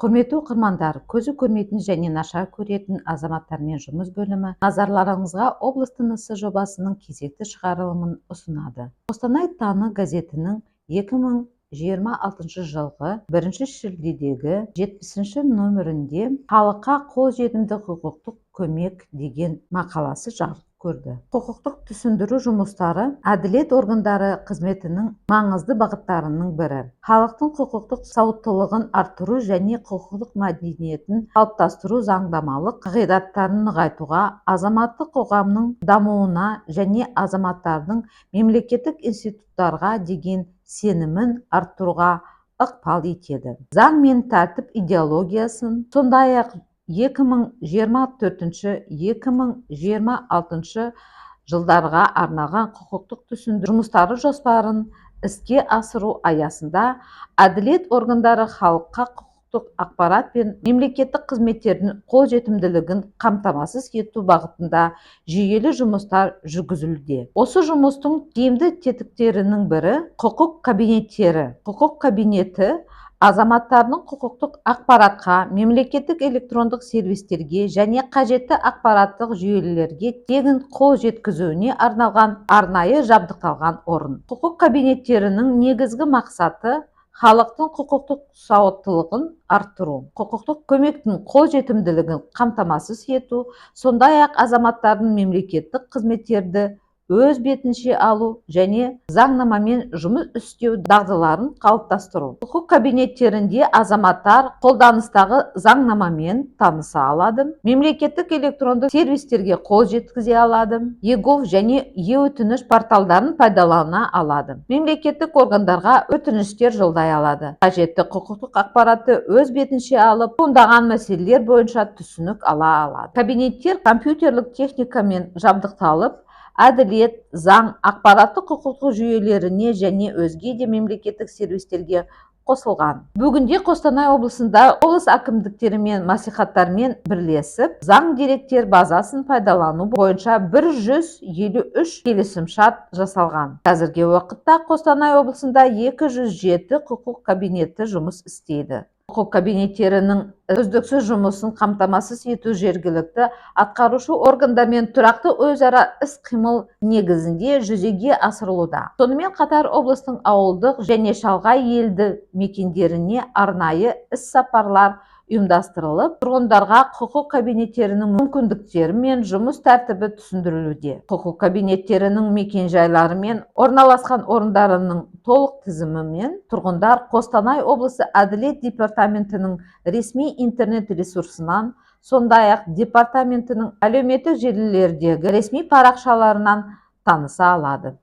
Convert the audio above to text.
Құрметті оқырмандар, көзі көрмейтін және нашар көретін азаматтармен жұмыс бөлімі назарларыңызға облыс тынысы жобасының кезекті шығарылымын ұсынады. Қостанай таңы газетінің 2026 жылғы 1 шілдедегі 70-ші нөмірінде халыққа қолжетімді құқықтық көмек деген мақаласы жарық көрді. Құқықтық түсіндіру жұмыстары әділет органдары қызметінің маңызды бағыттарының бірі. Халықтың құқықтық сауаттылығын арттыру және құқықтық мәдениетін қалыптастыру, заңнамалық қағидаттарын нығайтуға, азаматтық қоғамның дамуына және азаматтардың мемлекеттік институттарға деген сенімін арттыруға ықпал етеді. Заң мен тәртіп идеологиясын, сондай-ақ 2024-2026 жылдарға арналған құқықтық түсіндіру жұмыстары жоспарын іске асыру аясында әділет органдары халыққа құқықтық ақпарат пен мемлекеттік қызметтердің қолжетімділігін қамтамасыз ету бағытында жүйелі жұмыстар жүргізілуде. Осы жұмыстың тиімді тетіктерінің бірі құқық кабинеттері. Құқық кабинеті азаматтардың құқықтық ақпаратқа, мемлекеттік электрондық сервистерге және қажетті ақпараттық жүйелерге тегін қол жеткізуіне арналған арнайы жабдықталған орын. Құқық кабинеттерінің негізгі мақсаты халықтың құқықтық сауаттылығын арттыру, құқықтық көмектің қолжетімділігін қамтамасыз ету, сондай-ақ азаматтардың мемлекеттік қызметтерді өз бетінше алу және заңнамамен жұмыс істеу дағдыларын қалыптастыру. Құқық кабинеттерінде азаматтар қолданыстағы заңнамамен таныса алады, мемлекеттік электрондық сервистерге қол жеткізе алады, e-gov және e-өтініш порталдарын пайдалана алады. Мемлекеттік органдарға өтініштер жолдай алады. Қажетті құқықтық ақпаратты өз бетінше алып, туындаған мәселелер бойынша түсінік ала алады. Кабинеттер компьютерлік техникамен жабдықталып, әділет, заң, ақпараттық құқықтық жүйелеріне және өзге де мемлекеттік сервистерге қосылған. Бүгінде Қостанай облысында облыс әкімдіктері мен мәслихаттармен бірлесіп, заң деректер базасын пайдалану бойынша 153 келісімшарт жасалған. Қазіргі уақытта Қостанай облысында 207 құқық кабинеті жұмыс істейді. Құқық кабинеттерінің үздіксіз жұмысын қамтамасыз ету жергілікті атқарушы органдармен тұрақты өзара іс-қимыл негізінде жүзеге асырылуда. Сонымен қатар облыстың ауылдық және шалғай елді мекендеріне арнайы іс-сапарлар ұйымдастырылып, тұрғындарға құқық кабинеттерінің мүмкіндіктері мен жұмыс тәртібі түсіндірілуде. Құқық кабинеттерінің мекен-жайлары мен орналасқан орындарының толық тізімімен тұрғындар Қостанай облысы әділет департаментінің ресми интернет ресурсынан, сондай-ақ департаментінің әлеуметтік желілердегі ресми парақшаларынан таныса алады.